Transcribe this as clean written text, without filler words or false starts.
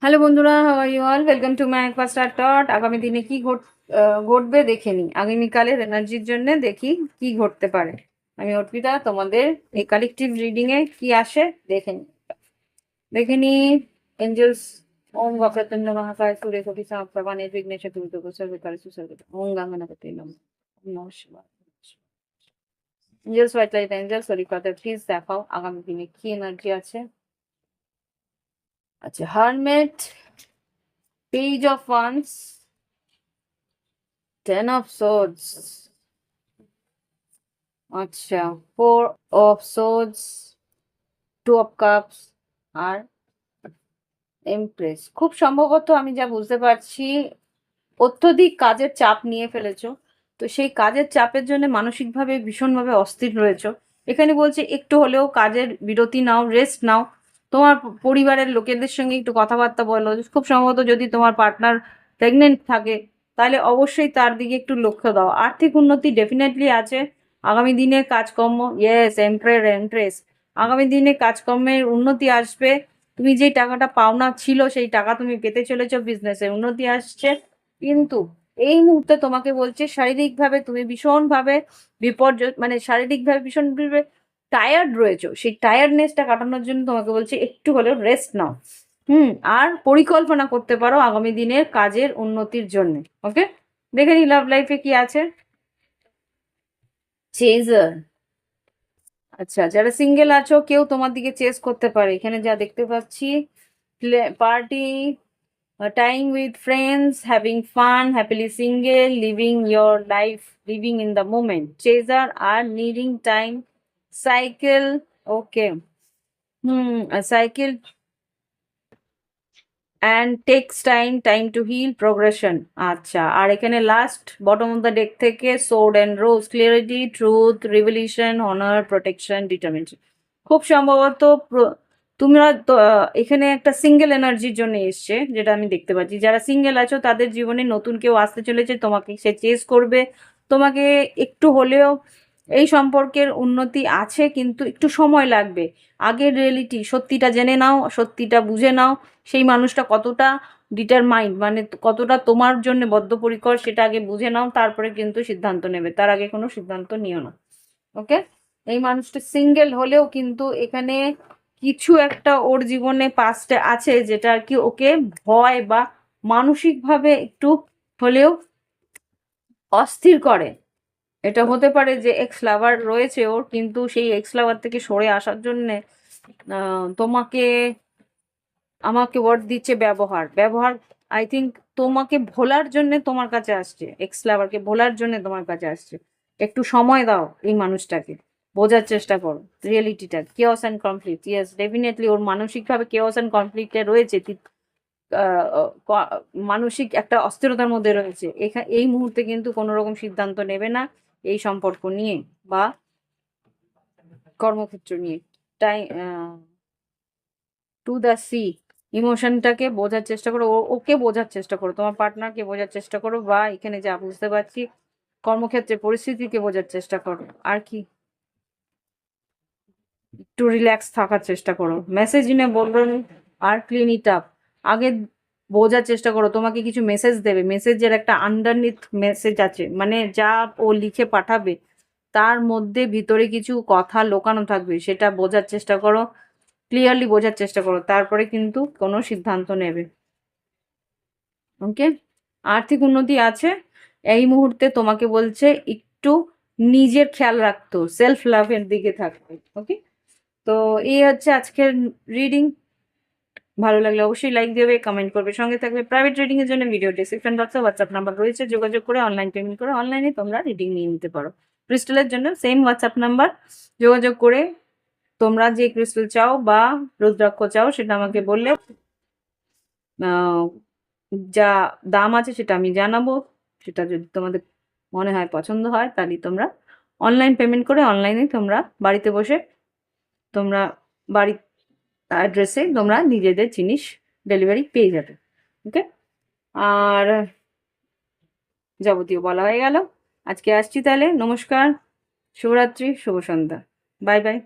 Hello বন্ধুরা, how are you all? Welcome to my একপাস্টার টট। আগামী দিনে কি ঘটবে দেখে নিই। আগামীকালের এনার্জির জন্য দেখি কি ঘটতে পারে। আমি অর্পিতা, তোমাদের এই কালেকটিভ রিডিং এ কি আসে দেখে নি এঞ্জেলস। ওম বক্রতুণ্ড মহাকায় সূর্য কোটি সমপ্রভা নির্বিঘ্নেশ কুরুতে সর্বকার্যে সুসর্গতঃ। ওম গঙ্গনাপতে নমঃ। ওম নমঃ শিবায়। এঞ্জেলস, হোয়াইট লাইট এঞ্জেলস, হরিকথা প্লিজ দেখাও আগামী দিনে কি এনার্জি আছে। আচ্ছা, hermit, page of wands, ten of swords, আচ্ছা, four of swords, two of cups আর এমপ্রেস। খুব সম্ভবত আমি যা বুঝতে পারছি অত্যধিক কাজের চাপ নিয়ে ফেলেছো। তো সেই কাজের চাপের জন্য মানসিকভাবে ভীষণভাবে অস্থির রয়েছো। এখানে বলছে একটু হলেও কাজের বিরতি নাও, রেস্ট নাও। তোমার পরিবারের লোকেদের সঙ্গে একটু কথাবার্তা বলো। খুব সম্ভবত যদি তোমার পার্টনার প্রেগনেন্ট থাকে তাহলে অবশ্যই তার দিকে একটু লক্ষ্য দাও। আর্থিক উন্নতি ডেফিনেটলি আছে আগামী দিনে। কাজকর্ম, ইয়েস, এমপ্রেস, আগামী দিনে কাজকর্মের উন্নতি আসবে। তুমি যে টাকাটা পাওনা ছিল সেই টাকা তুমি পেতে চলেছো, বিজনেসে উন্নতি আসছে। কিন্তু এই মুহূর্তে তোমাকে বলছে শারীরিকভাবে তুমি ভীষণভাবে বিপর্যয়, মানে শারীরিকভাবে ভীষণভাবে টায়ার্ড রয়েছো। সেই টায়ার্ডনেসটা কাটানোর জন্য তোমাকে বলছে একটু হলেও রেস্ট নাও। আর পরিকল্পনা করতে পারো আগামী দিনের কাজের উন্নতির জন্য। ওকে, দেখে নি লাভ লাইফে কি আছে। চেজার, আচ্ছা, যারা সিঙ্গেল আছো কেউ তোমার দিকে চেস করতে পারে। এখানে যা দেখতে পাচ্ছি, party, time with friends, having fun, happily single, living your life, living in the moment. Chaser are needing time. Cycle, okay. A cycle and takes time to heal, progression. আচ্ছা, আর এখানে last bottom of the deck থেকে sword and rose, clarity, truth, revolution, honour, protection, determination. খুব সম্ভবত তোমরা তো এখানে একটা সিঙ্গেল এনার্জির জন্য এসছে, যেটা আমি দেখতে পাচ্ছি। যারা সিঙ্গেল আছো তাদের জীবনে নতুন কেউ আসতে চলেছে, তোমাকে সে চেস করবে। তোমাকে একটু হলেও এই সম্পর্কের উন্নতি আছে, কিন্তু একটু সময় লাগবে। আগের রিয়েলিটি, সত্যিটা জেনে নাও, সত্যিটা বুঝে নাও। সেই মানুষটা কতটা ডিটারমাইন্ড, মানে কতটা তোমার জন্য বদ্ধপরিকর সেটা আগে বুঝে নাও, তারপরে কিন্তু সিদ্ধান্ত নেবে। তার আগে কোনো সিদ্ধান্ত নিও না। ওকে, এই মানুষটা সিঙ্গেল হলেও কিন্তু এখানে কিছু একটা ওর জীবনে পাস্টে আছে যেটা আর কি ওকে ভয় বা মানসিকভাবে একটু হলেও অস্থির করে। এটা হতে পারে যে এক্স লাভার রয়েছে ওর, কিন্তু সেই এক্স লাভার থেকে সরে আসার জন্যে তোমাকে, আমাকে ওয়ার্ড দিচ্ছে ব্যবহার ব্যবহার। আই থিঙ্ক তোমাকে ভোলার জন্য তোমার কাছে আসছে, এক্স লাভারকে ভোলার জন্য তোমার কাছে আসছে। একটু সময় দাও এই মানুষটাকে, বোঝার চেষ্টা করো রিয়েলিটিটা। Chaos and conflict, yes definitely ওর মানসিকভাবে কেওস অ্যান্ড কনফ্লিক্টে রয়েছে। মানসিক একটা অস্থিরতার মধ্যে রয়েছে। এই মুহূর্তে কিন্তু কোনো রকম সিদ্ধান্ত নেবে না এই সম্পর্ক নিয়ে বা কর্মক্ষেত্র নিয়ে। তাই টু দ্য সি, ইমোশনটাকে বোঝার চেষ্টা করো, ওকে বোঝার চেষ্টা করো, তোমার পার্টনারকে বোঝার চেষ্টা করো, বা এখানে যা বুঝতে পারছি কর্মক্ষেত্রে পরিস্থিতিকে বোঝার চেষ্টা করো। আর কি, একটু রিল্যাক্স থাকার চেষ্টা করো। মেসেজ ইনে বলবেন আর ক্লিন ইট আপ। আগে বোঝার চেষ্টা করো, তোমাকে কিছু মেসেজ দেবে, মেসেজের একটা আন্ডারনিথ মেসেজ আছে, মানে যা ও লিখে পাঠাবে তার মধ্যে ভিতরে কিছু কথা লোকানো থাকবে, সেটা বোঝার চেষ্টা করো, ক্লিয়ারলি বোঝার চেষ্টা করো, তারপরে কিন্তু কোনো সিদ্ধান্ত নেবে। ওকে, আর্থিক উন্নতি আছে এই মুহূর্তে। তোমাকে বলছে একটু নিজের খেয়াল রাখতো, সেলফ লাভের দিকে থাকবে। ওকে, তো এই হচ্ছে আজকের রিডিং। ভালো লাগলে অবশ্যই লাইক দেবে, কমেন্ট করবে, সঙ্গে থাকবে। প্রাইভেট রিডিং এর জন্য ভিডিও ডেসক্রিপশন বক্সে হোয়াটসঅ্যাপ নাম্বার রয়েছে, যোগাযোগ করে অনলাইন পেমেন্ট করে অনলাইনে তোমরা রিডিং নিয়ে নিতে পারো। ক্রিস্টালের জন্য সেম হোয়াটসঅ্যাপ নাম্বার, যোগাযোগ করে তোমরা যে ক্রিস্টাল চাও বা রুদ্রাক্ষ চাও সেটা আমাকে বললে যা দাম আছে সেটা আমি জানাবো। সেটা যদি তোমাদের মনে হয় পছন্দ হয় তাহলে তোমরা অনলাইন পেমেন্ট করে অনলাইনে তোমরা বাড়িতে বসে তোমরা বাড়ির অ্যাড্রেসে তোমরা নিজেদের জিনিস ডেলিভারি পেয়ে যাবে। ওকে, আর যাবতীয় বলা হয়ে গেল। আজকে আসছি তাহলে, নমস্কার, শুভরাত্রি, শুভ সন্ধ্যা, বাই বাই।